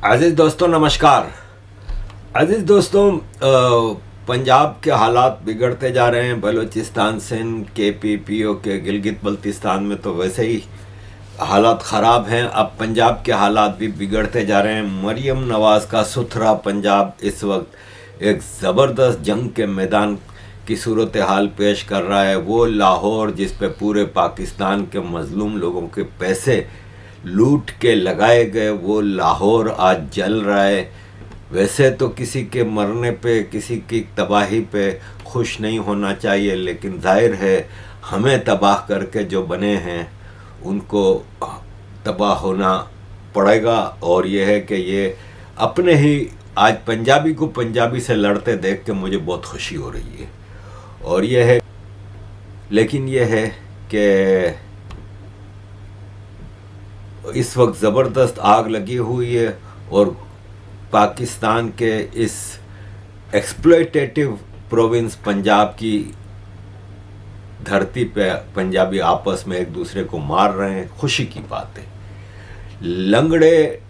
अजीज़ दोस्तों नमस्कार। अजीज़ दोस्तों, पंजाब के हालात बिगड़ते जा रहे हैं। बलूचिस्तान, सिंध, KP, POK, गिलगित बल्तिस्तान में तो वैसे ही हालात ख़राब हैं। अब पंजाब के हालात भी बिगड़ते जा रहे हैं। मरीम नवाज़ का सुथरा पंजाब इस वक्त एक ज़बरदस्त जंग के मैदान की सूरत हाल पेश कर रहा है। वो लाहौर जिस पे पूरे पाकिस्तान के मज़लूम लोगों के पैसे लूट के लगाए गए, वो लाहौर आज जल रहा है। वैसे तो किसी के मरने पे, किसी की तबाही पे खुश नहीं होना चाहिए, लेकिन जाहिर है हमें तबाह करके जो बने हैं उनको तबाह होना पड़ेगा। और ये है कि ये अपने ही आज पंजाबी को पंजाबी से लड़ते देख के मुझे बहुत खुशी हो रही है। और ये है, लेकिन ये है कि इस वक्त ज़बरदस्त आग लगी हुई है और पाकिस्तान के इस एक्सप्लॉयटेटिव प्रोविंस पंजाब की धरती पे पंजाबी आपस में एक दूसरे को मार रहे हैं। खुशी की बात है। लंगड़े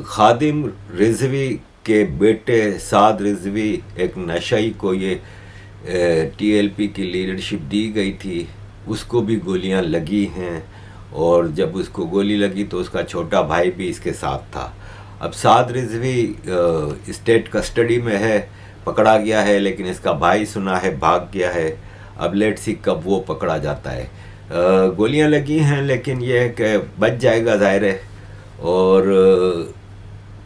खादिम रिजवी के बेटे साद रिजवी, एक नशाई को ये TLP की लीडरशिप दी गई थी, उसको भी गोलियां लगी हैं। और जब उसको गोली लगी तो उसका छोटा भाई भी इसके साथ था। अब साद रिजवी स्टेट कस्टडी में है, पकड़ा गया है, लेकिन इसका भाई सुना है भाग गया है। अब लेट्स सी कब वो पकड़ा जाता है। गोलियां लगी हैं, लेकिन ये है कि बच जाएगा ज़ाहिर है। और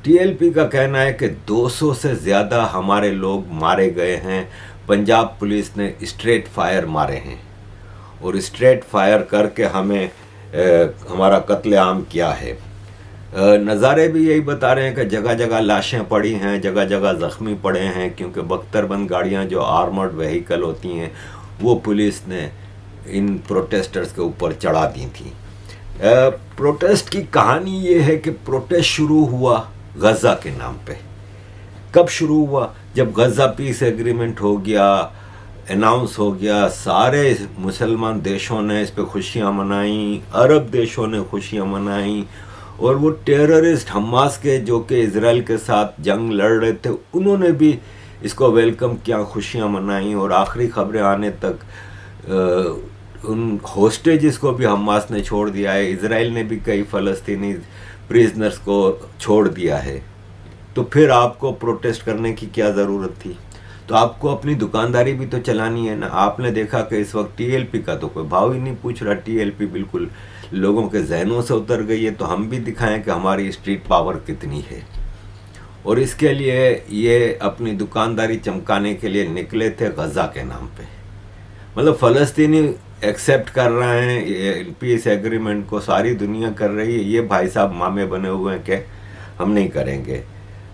TLP का कहना है कि 200 से ज़्यादा हमारे लोग मारे गए हैं। पंजाब पुलिस ने स्ट्रेट फायर मारे हैं और स्ट्रेट फायर करके हमें हमारा कत्लेआम किया है। नज़ारे भी यही बता रहे हैं कि जगह जगह लाशें पड़ी हैं, जगह जगह ज़ख्मी पड़े हैं, क्योंकि बख्तरबंद गाड़ियां जो आर्मर्ड व्हीकल होती हैं वो पुलिस ने इन प्रोटेस्टर्स के ऊपर चढ़ा दी थी। प्रोटेस्ट की कहानी ये है कि प्रोटेस्ट शुरू हुआ गज़ा के नाम पे। कब शुरू हुआ? जब गज़ा पीस एग्रीमेंट हो गया, अनाउंस हो गया, सारे मुसलमान देशों ने इस पे खुशियां मनाई, अरब देशों ने खुशियां मनाई, और वो टेररिस्ट हमास के जो कि इजराइल के साथ जंग लड़ रहे थे उन्होंने भी इसको वेलकम किया, खुशियां मनाई। और आखिरी खबरें आने तक उन होस्टेजेस को भी हमास ने छोड़ दिया है। इजराइल ने भी कई फ़लस्तीनी प्रिजनर्स को छोड़ दिया है। तो फिर आपको प्रोटेस्ट करने की क्या ज़रूरत थी? तो आपको अपनी दुकानदारी भी तो चलानी है ना। आपने देखा कि इस वक्त TLP का तो कोई भाव ही नहीं पूछ रहा। TLP बिल्कुल लोगों के जहनों से उतर गई है। तो हम भी दिखाएं कि हमारी स्ट्रीट पावर कितनी है। और इसके लिए ये अपनी दुकानदारी चमकाने के लिए निकले थे गज़ा के नाम पे। मतलब फ़लस्तीनी एक्सेप्ट कर रहे हैं पीस एग्रीमेंट को, सारी दुनिया कर रही है। ये भाई साहब मामे बने हुए हैं कि हम नहीं करेंगे।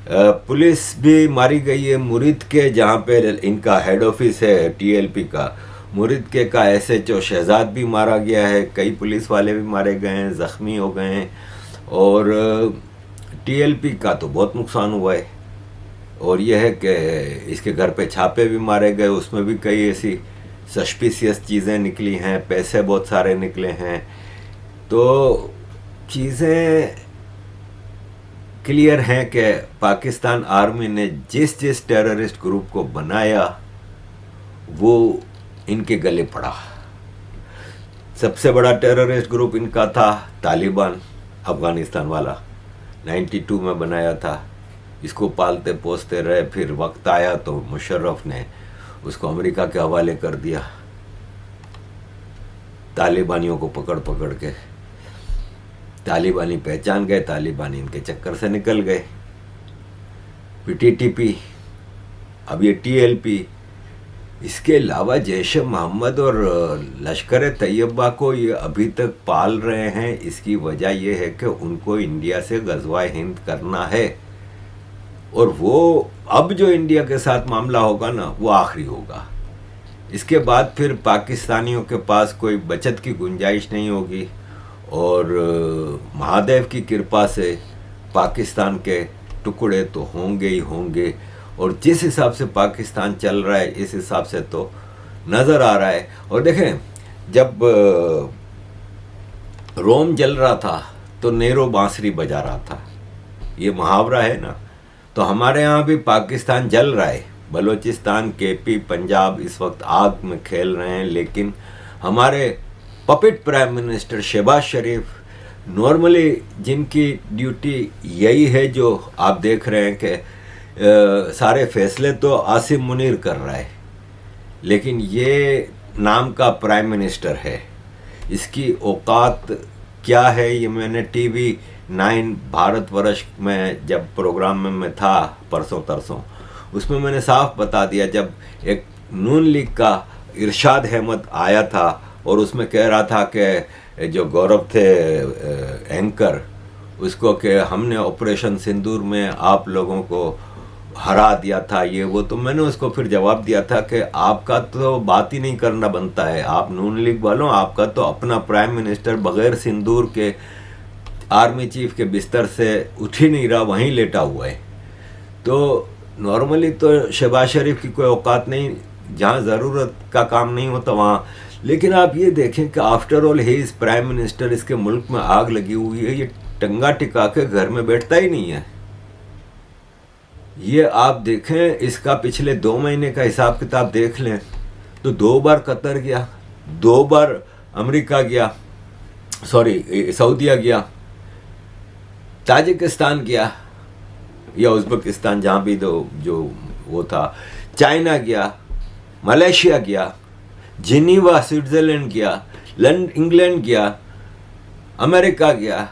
पुलिस भी मारी गई है मुरिद के, जहाँ पे इनका हेड ऑफिस है TLP का। मुरिद के का SHO शहजाद भी मारा गया है। कई पुलिस वाले भी मारे गए हैं, ज़ख्मी हो गए हैं। और TLP का तो बहुत नुकसान हुआ है। और यह है कि इसके घर पे छापे भी मारे गए, उसमें भी कई ऐसी सस्पिशियस चीज़ें निकली हैं, पैसे बहुत सारे निकले हैं। तो चीज़ें क्लियर हैं कि पाकिस्तान आर्मी ने जिस जिस टेररिस्ट ग्रुप को बनाया वो इनके गले पड़ा। सबसे बड़ा टेररिस्ट ग्रुप इनका था तालिबान, अफ़गानिस्तान वाला, 92 में बनाया था। इसको पालते पोसते रहे, फिर वक्त आया तो मुशर्रफ ने उसको अमेरिका के हवाले कर दिया, तालिबानियों को पकड़ पकड़ के। तालिबानी पहचान गए, तालिबानी इनके चक्कर से निकल गए। PTTP, अब ये TLP। इसके अलावा जैश मोहम्मद और लश्कर तैयबा को ये अभी तक पाल रहे हैं। इसकी वजह यह है कि उनको इंडिया से गज़वाए हिंद करना है। और वो अब जो इंडिया के साथ मामला होगा ना, वो आखिरी होगा। इसके बाद फिर पाकिस्तानियों के पास कोई बचत की गुंजाइश नहीं होगी। और महादेव की कृपा से पाकिस्तान के टुकड़े तो होंगे ही होंगे। और जिस हिसाब से पाकिस्तान चल रहा है, इस हिसाब से तो नज़र आ रहा है। और देखें, जब रोम जल रहा था तो नेरो बांसुरी बजा रहा था। ये मुहावरा है ना। तो हमारे यहाँ भी पाकिस्तान जल रहा है, बलूचिस्तान, केपी, पंजाब इस वक्त आग में खेल रहे हैं, लेकिन हमारे पपेट प्राइम मिनिस्टर शहबाज शरीफ नॉर्मली जिनकी ड्यूटी यही है, जो आप देख रहे हैं कि सारे फैसले तो आसिम मुनीर कर रहा है, लेकिन ये नाम का प्राइम मिनिस्टर है, इसकी औकात क्या है ये मैंने टीवी 9 भारतवर्ष में जब प्रोग्राम में मैं था परसों तरसों, उसमें मैंने साफ बता दिया। जब एक नून लीग का इरशाद अहमद आया था और उसमें कह रहा था कि जो गौरव थे एंकर उसको कि हमने ऑपरेशन सिंदूर में आप लोगों को हरा दिया था ये वो, तो मैंने उसको फिर जवाब दिया था कि आपका तो बात ही नहीं करना बनता है, आप नून लीग वालों, आपका तो अपना प्राइम मिनिस्टर बगैर सिंदूर के आर्मी चीफ के बिस्तर से उठ ही नहीं रहा, वहीं लेटा हुआ है। तो नॉर्मली तो शहबाज शरीफ की कोई औकात नहीं, जहाँ ज़रूरत का काम नहीं होता वहाँ। लेकिन आप ये देखें कि after all he is prime minister, इसके मुल्क में आग लगी हुई है, ये टंगा टिका के घर में बैठता ही नहीं है। ये आप देखें, इसका पिछले 2 महीने का हिसाब किताब देख लें तो 2 बार कतर गया, 2 बार अमेरिका गया, सऊदीया गया, ताजिकिस्तान गया या उज़्बेकिस्तान, जहाँ भी जो वो था, चाइना गया, मलेशिया गया, जिनीवा स्विट्ज़रलैंड गया, इंग्लैंड गया, अमेरिका गया,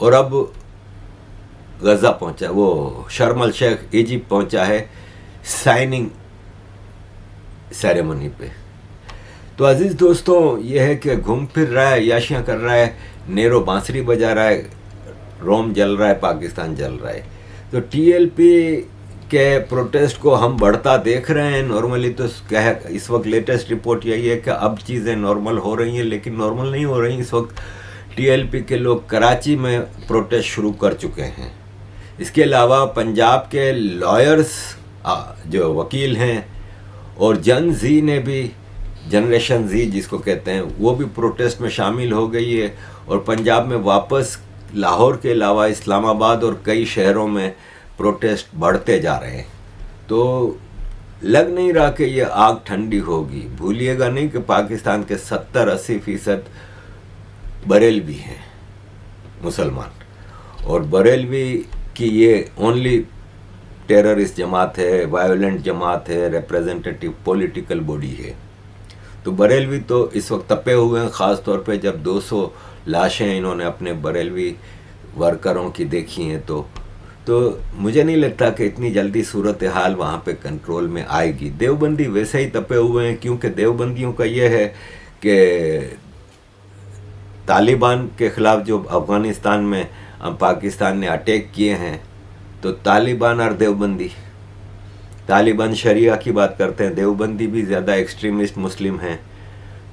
और अब गज़ा पहुंचा, वो शर्म अल शेख इजिप्ट पहुंचा है साइनिंग सेरेमनी पे। तो अजीज़ दोस्तों, ये है कि घूम फिर रहा है, याशियाँ कर रहा है, नेरो बांसुरी बजा रहा है, रोम जल रहा है, पाकिस्तान जल रहा है। तो टीएलपी के प्रोटेस्ट को हम बढ़ता देख रहे हैं। नॉर्मली तो क्या है, इस वक्त लेटेस्ट रिपोर्ट यही है कि अब चीज़ें नॉर्मल हो रही हैं, लेकिन नॉर्मल नहीं हो रही। इस वक्त टीएलपी के लोग कराची में प्रोटेस्ट शुरू कर चुके हैं। इसके अलावा पंजाब के लॉयर्स जो वकील हैं और जन जी ने भी, जनरेशन जी जिसको कहते हैं, वो भी प्रोटेस्ट में शामिल हो गई है। और पंजाब में वापस लाहौर के अलावा इस्लामाबाद और कई शहरों में प्रोटेस्ट बढ़ते जा रहे हैं। तो लग नहीं रहा कि ये आग ठंडी होगी। भूलिएगा नहीं कि पाकिस्तान के 70-80% बरेलवी हैं मुसलमान, और बरेलवी की ये ओनली टेररिस्ट जमात है, वायोलेंट जमात है, रिप्रेजेंटेटिव पॉलिटिकल बॉडी है। तो बरेलवी तो इस वक्त तपे हुए हैं, ख़ास तौर पे जब 200 लाशें इन्होंने अपने बरेलवी वर्करों की देखी हैं। तो मुझे नहीं लगता कि इतनी जल्दी सूरत हाल वहाँ पे कंट्रोल में आएगी। देवबंदी वैसे ही तपे हुए हैं, क्योंकि देवबंदियों का ये है कि तालिबान के ख़िलाफ़ जो अफ़गानिस्तान में पाकिस्तान ने अटैक किए हैं, तो तालिबान और देवबंदी, तालिबान शरिया की बात करते हैं, देवबंदी भी ज़्यादा एक्सट्रीमिस्ट मुस्लिम हैं।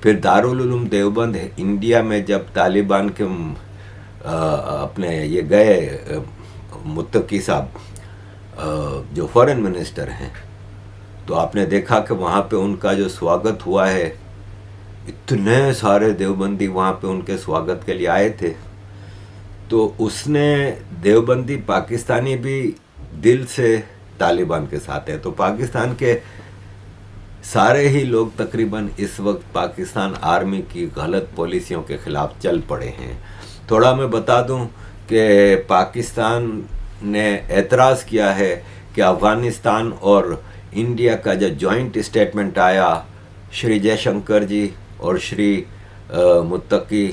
फिर दारुल उलूम देवबंद है। इंडिया में जब तालिबान के अपने ये गए मुत्तकी साहब जो फॉरेन मिनिस्टर हैं, तो आपने देखा कि वहाँ पे उनका जो स्वागत हुआ है, इतने सारे देवबंदी वहाँ पे उनके स्वागत के लिए आए थे। तो उसने देवबंदी पाकिस्तानी भी दिल से तालिबान के साथ है। तो पाकिस्तान के सारे ही लोग तकरीबन इस वक्त पाकिस्तान आर्मी की गलत पॉलिसियों के ख़िलाफ़ चल पड़े हैं। थोड़ा मैं बता दूं कि पाकिस्तान ने एतराज़ किया है कि अफ़गानिस्तान और इंडिया का जो जॉइंट स्टेटमेंट आया श्री जयशंकर जी और श्री मुत्तकी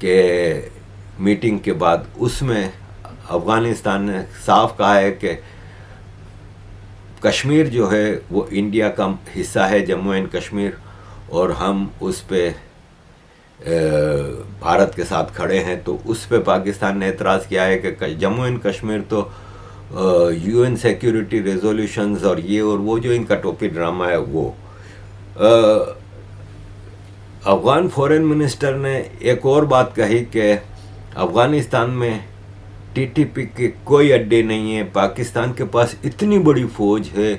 के मीटिंग के बाद, उसमें अफ़गानिस्तान ने साफ कहा है कि कश्मीर जो है वो इंडिया का हिस्सा है, जम्मू एंड कश्मीर, और हम उस पे भारत के साथ खड़े हैं। तो उस पे पाकिस्तान ने एतराज़ किया है कि जम्मू एंड कश्मीर तो यूएन सिक्योरिटी रेजोल्यूशंस और ये और वो, जो इनका टोपी ड्रामा है वो। अफ़गान फॉरेन मिनिस्टर ने एक और बात कही कि अफ़गानिस्तान में टीटीपी के कोई अड्डे नहीं है, पाकिस्तान के पास इतनी बड़ी फ़ौज है,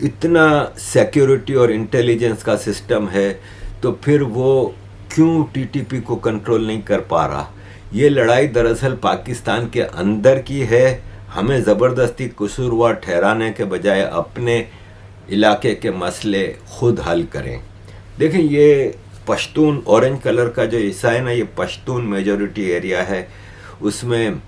इतना सिक्योरिटी और इंटेलिजेंस का सिस्टम है, तो फिर वो क्यों टीटीपी को कंट्रोल नहीं कर पा रहा। ये लड़ाई दरअसल पाकिस्तान के अंदर की है। हमें ज़बरदस्ती कसूरवार ठहराने के बजाय अपने इलाके के मसले खुद हल करें। देखें, ये पश्तून ऑरेंज कलर का जो हिस्सा है ना, ये पश्तून मेजॉरिटी एरिया है। उसमें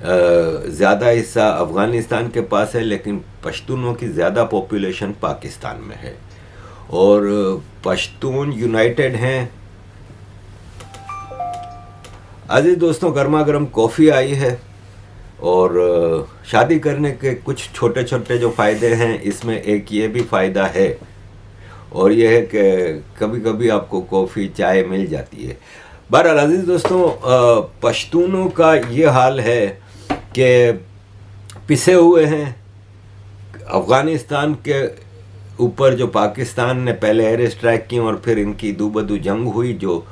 ज़्यादा हिस्सा अफ़गानिस्तान के पास है, लेकिन पश्तूनों की ज़्यादा पॉपुलेशन पाकिस्तान में है और पश्तून यूनाइटेड हैं। अजीज दोस्तों, गर्मा गर्म कॉफ़ी आई है और शादी करने के कुछ छोटे छोटे जो फ़ायदे हैं, इसमें एक ये भी फ़ायदा है और ये है कि कभी कभी आपको कॉफ़ी चाय मिल जाती है। बहरहाल अजीज दोस्तों, पश्तूनों का ये हाल है कि पिसे हुए हैं। अफ़गानिस्तान के ऊपर जो पाकिस्तान ने पहले एयर स्ट्राइक की और फिर इनकी दूबदू जंग हुई, जो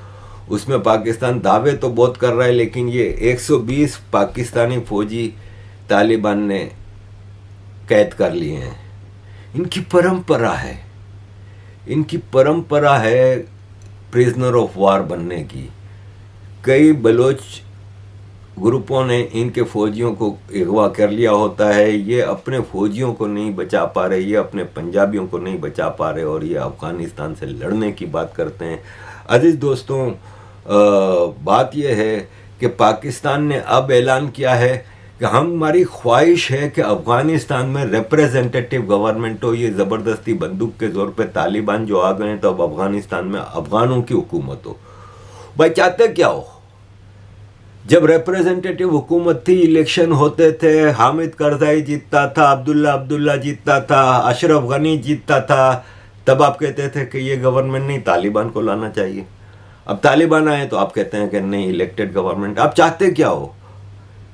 उसमें पाकिस्तान दावे तो बहुत कर रहा है, लेकिन ये 120 पाकिस्तानी फौजी तालिबान ने कैद कर लिए हैं। इनकी परंपरा है प्रिजनर ऑफ वार बनने की। कई बलोच ग्रुपों ने इनके फौजियों को अगवा कर लिया होता है। ये अपने फौजियों को नहीं बचा पा रहे, ये अपने पंजाबियों को नहीं बचा पा रहे और ये अफ़गानिस्तान से लड़ने की बात करते हैं। अजीज़ दोस्तों, बात यह है कि पाकिस्तान ने अब ऐलान किया है कि हमारी ख्वाहिश है कि अफ़गानिस्तान में रिप्रेजेंटेटिव गवर्नमेंट हो। ये ज़बरदस्ती बंदूक के ज़ोर पे तालिबान जो आ गए हैं, तो अब अफ़गानिस्तान में अफ़गानों की हुकूमत हो। भाई चाहते क्या हो? जब रिप्रेजेंटेटिव हुकूमत थी, इलेक्शन होते थे, हामिद करज़ाई जीतता था, अब्दुल्ला जीतता था, अशरफ गनी जीतता था, तब आप कहते थे कि ये गवर्नमेंट नहीं, तालिबान को लाना चाहिए। अब तालिबान आए तो आप कहते हैं कि नहीं, इलेक्टेड गवर्नमेंट। आप चाहते क्या हो?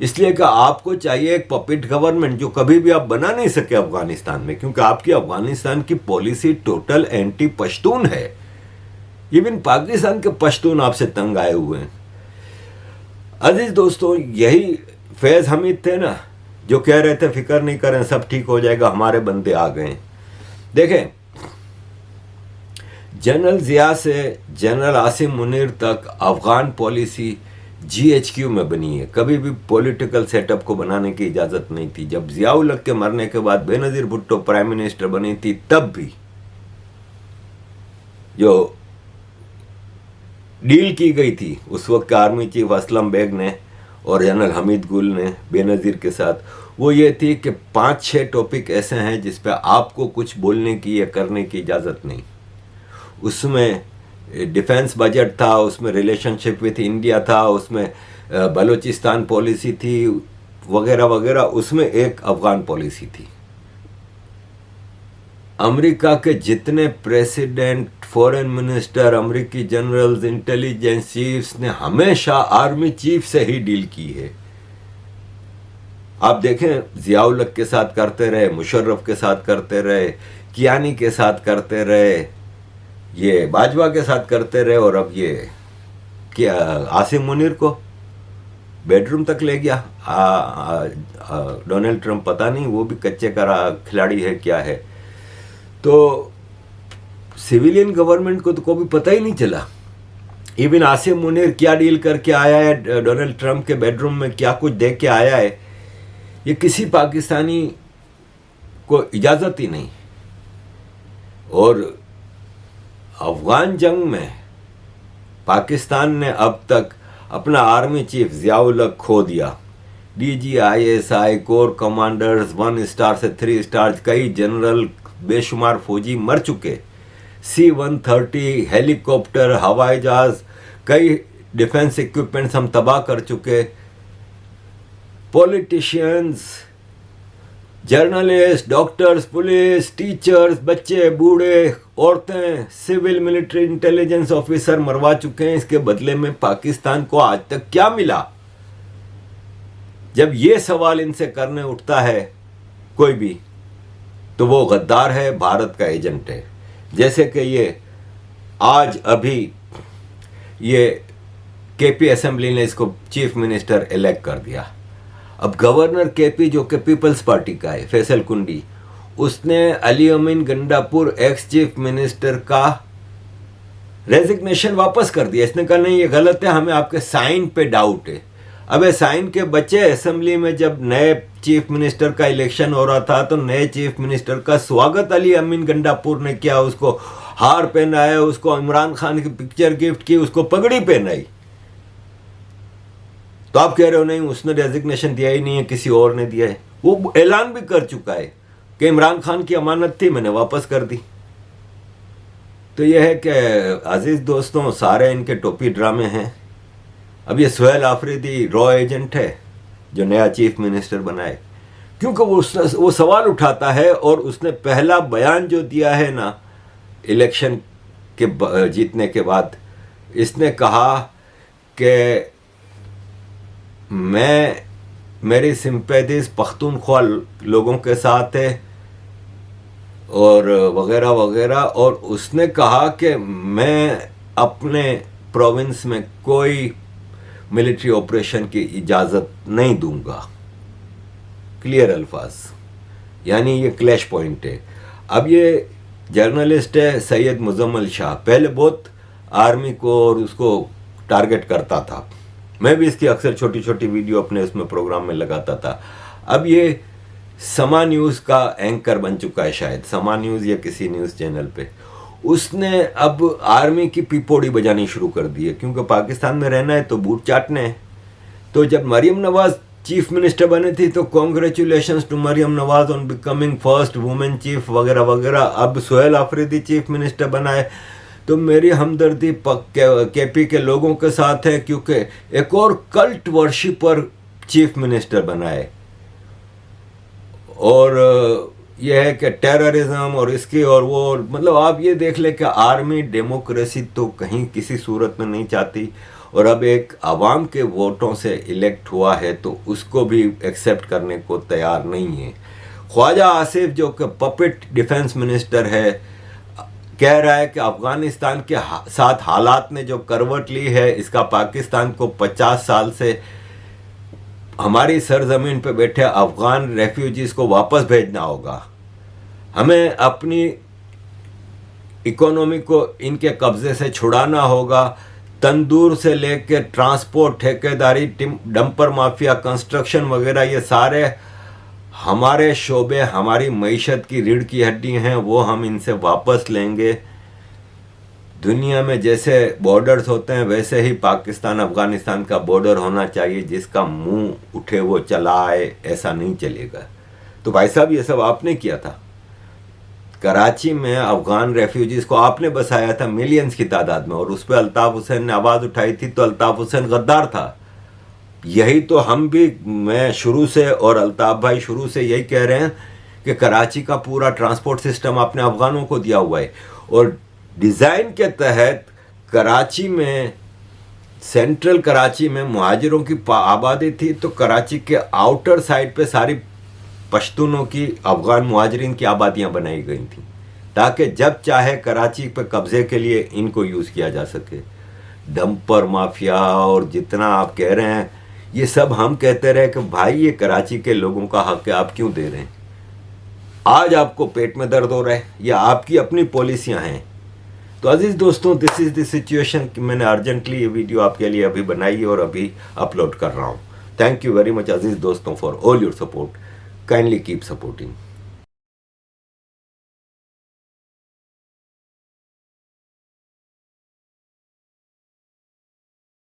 इसलिए कि आपको चाहिए एक पपेट गवर्नमेंट जो कभी भी आप बना नहीं सके अफगानिस्तान में, क्योंकि आपकी अफगानिस्तान की पॉलिसी टोटल एंटी पश्तून है। इवन पाकिस्तान के पश्तून आपसे तंग आए हुए हैं। अजीज दोस्तों, यही फैज़ हमीद थे ना, जो कह रहे थे फिक्र नहीं करें, सब ठीक हो जाएगा, हमारे बंदे आ गए। देखें, जनरल जिया से जनरल आसिम मुनीर तक अफगान पॉलिसी GHQ में बनी है। कभी भी पॉलिटिकल सेटअप को बनाने की इजाज़त नहीं थी। जब जियाउल हक के मरने के बाद बेनज़ीर भुट्टो प्राइम मिनिस्टर बनी थी, तब भी जो डील की गई थी उस वक्त के आर्मी चीफ असलम बेग ने और जनरल हमीद गुल ने बेनज़ीर के साथ, वो ये थी कि 5-6 टॉपिक ऐसे हैं जिस पे आपको कुछ बोलने की या करने की इजाज़त नहीं। उसमें डिफेंस बजट था, उसमें रिलेशनशिप विथ इंडिया था, उसमें बलूचिस्तान पॉलिसी थी, वगैरह वगैरह। उसमें एक अफगान पॉलिसी थी। अमेरिका के जितने प्रेसिडेंट, फॉरेन मिनिस्टर, अमेरिकी जनरल्स, इंटेलिजेंस चीफ्स ने हमेशा आर्मी चीफ से ही डील की है। आप देखें, जियाउल हक के साथ करते रहे, मुशर्रफ के साथ करते रहे, कियानी के साथ करते रहे, ये बाजवा के साथ करते रहे, और अब ये क्या आसिम मुनीर को बेडरूम तक ले गया डोनाल्ड ट्रंप। पता नहीं वो भी कच्चे का खिलाड़ी है क्या है। तो सिविलियन गवर्नमेंट को तो कोई पता ही नहीं चला। इवन आसिम मुनीर क्या डील करके आया है डोनाल्ड ट्रंप के बेडरूम में, क्या कुछ देख के आया है, ये किसी पाकिस्तानी को इजाज़त ही नहीं। और अफगान जंग में पाकिस्तान ने अब तक अपना आर्मी चीफ जियाउल हक खो दिया। DG, ISI, core commanders 1 star से 3 स्टार, कई जनरल, बेशुमार फौजी मर चुके। C-130 हेलीकॉप्टर, हवाई जहाज, कई डिफेंस इक्विपमेंट्स हम तबाह कर चुके। Politicians, journalist, doctors, police, teachers, बच्चे, बूढ़े, औरतें, सिविल मिलिट्री इंटेलिजेंस ऑफिसर मरवा चुके हैं। इसके बदले में पाकिस्तान को आज तक क्या मिला? जब ये सवाल इनसे करने उठता है कोई भी, तो वो गद्दार है, भारत का एजेंट है। जैसे कि ये आज अभी ये KP असेंबली ने इसको चीफ मिनिस्टर इलेक्ट कर दिया। अब गवर्नर KP, जो कि पीपल्स पार्टी का है, फैसल कुंडी, उसने अली अमीन गंडापुर एक्स चीफ मिनिस्टर का रेजिग्नेशन वापस कर दिया। इसने कहा नहीं, ये गलत है, हमें आपके साइन पे डाउट है। अबे साइन के बच्चे, असेंबली में जब नए चीफ मिनिस्टर का इलेक्शन हो रहा था तो नए चीफ मिनिस्टर का स्वागत अली अमीन गंडापुर ने किया, उसको हार पहनाया, उसको इमरान खान की पिक्चर गिफ्ट की, उसको पगड़ी पहनाई। तो आप कह रहे हो नहीं उसने रेजिग्नेशन दिया ही नहीं है, किसी और ने दिया है। वो ऐलान भी कर चुका है कि इमरान खान की अमानत थी, मैंने वापस कर दी। तो यह है कि अजीज दोस्तों, सारे इनके टोपी ड्रामे हैं। अब ये सुहेल आफरीदी रॉ एजेंट है जो नया चीफ मिनिस्टर बनाए, क्योंकि वो सवाल उठाता है और उसने पहला बयान जो दिया है ना इलेक्शन के जीतने के बाद, इसने कहा कि मेरी सिंपैथीज पख्तूनख्वा लोगों के साथ है और वगैरह वगैरह, और उसने कहा कि मैं अपने प्रोविंस में कोई मिलिट्री ऑपरेशन की इजाज़त नहीं दूंगा। क्लियर अल्फाज, यानी ये क्लैश पॉइंट है। अब ये जर्नलिस्ट है सैयद मुजम्मल शाह, पहले बहुत आर्मी को और उसको टारगेट करता था, मैं भी इसकी अक्सर छोटी छोटी वीडियो अपने उसमें प्रोग्राम में लगाता था। अब ये समा न्यूज़ का एंकर बन चुका है, शायद समा न्यूज़ या किसी न्यूज़ चैनल पे। उसने अब आर्मी की पिपोड़ी बजानी शुरू कर दी है, क्योंकि पाकिस्तान में रहना है तो बूट चाटने हैं। तो जब मरियम नवाज चीफ मिनिस्टर बने थी तो congratulations to Maryam Nawaz on becoming first women chief वगैरह वगैरह। अब सुहेल आफरीदी चीफ मिनिस्टर बनाए तो मेरी हमदर्दी केपी के लोगों के साथ है, क्योंकि एक और कल्ट वर्शिपर चीफ मिनिस्टर बनाए। और यह है कि टेररिज्म और इसकी और वो, मतलब आप ये देख ले कि आर्मी डेमोक्रेसी तो कहीं किसी सूरत में नहीं चाहती, और अब एक आवाम के वोटों से इलेक्ट हुआ है तो उसको भी एक्सेप्ट करने को तैयार नहीं है। ख्वाजा आसिफ जो कि पपेट डिफेंस मिनिस्टर है, कह रहा है कि अफगानिस्तान के साथ हालात ने जो करवट ली है, इसका पाकिस्तान को 50 साल से हमारी सरजमीन पे बैठे अफगान रेफ्यूजीज को वापस भेजना होगा। हमें अपनी इकोनॉमी को इनके कब्जे से छुड़ाना होगा। तंदूर से लेकर ट्रांसपोर्ट, ठेकेदारी, डंपर माफिया, कंस्ट्रक्शन वगैरह, ये सारे हमारे शोबे, हमारी मईशत की रीढ़ की हड्डी हैं, वो हम इनसे वापस लेंगे। दुनिया में जैसे बॉर्डर्स होते हैं वैसे ही पाकिस्तान अफगानिस्तान का बॉर्डर होना चाहिए, जिसका मुंह उठे वो चला आए, ऐसा नहीं चलेगा। तो भाई साहब ये सब आपने किया था। कराची में अफगान रेफ्यूजीज को आपने बसाया था मिलियंस की तादाद में, और उस पर अल्ताफ हुसैन ने आवाज़ उठाई थी तो अल्ताफ हुसैन गद्दार था। यही तो हम भी, मैं शुरू से और अल्ताफ भाई शुरू से यही कह रहे हैं कि कराची का पूरा ट्रांसपोर्ट सिस्टम आपने अफगानों को दिया हुआ है, और डिज़ाइन के तहत कराची में, सेंट्रल कराची में मुहाजिरों की आबादी थी, तो कराची के आउटर साइड पे सारी पश्तूनों की, अफगान मुहाजिरीन की आबादियां बनाई गई थी, ताकि जब चाहे कराची पे कब्जे के लिए इनको यूज़ किया जा सके। डंपर माफिया और जितना आप कह रहे हैं, ये सब हम कहते रहे कि भाई ये कराची के लोगों का हक है, आप क्यों दे रहे हैं? आज आपको पेट में दर्द हो रहा है, या आपकी अपनी पॉलिसियां हैं। तो अजीज दोस्तों, दिस इज द सिचुएशन कि मैंने अर्जेंटली ये वीडियो आपके लिए अभी बनाई है और अभी अपलोड कर रहा हूँ। थैंक यू वेरी मच अजीज दोस्तों for all your support. Kindly keep supporting.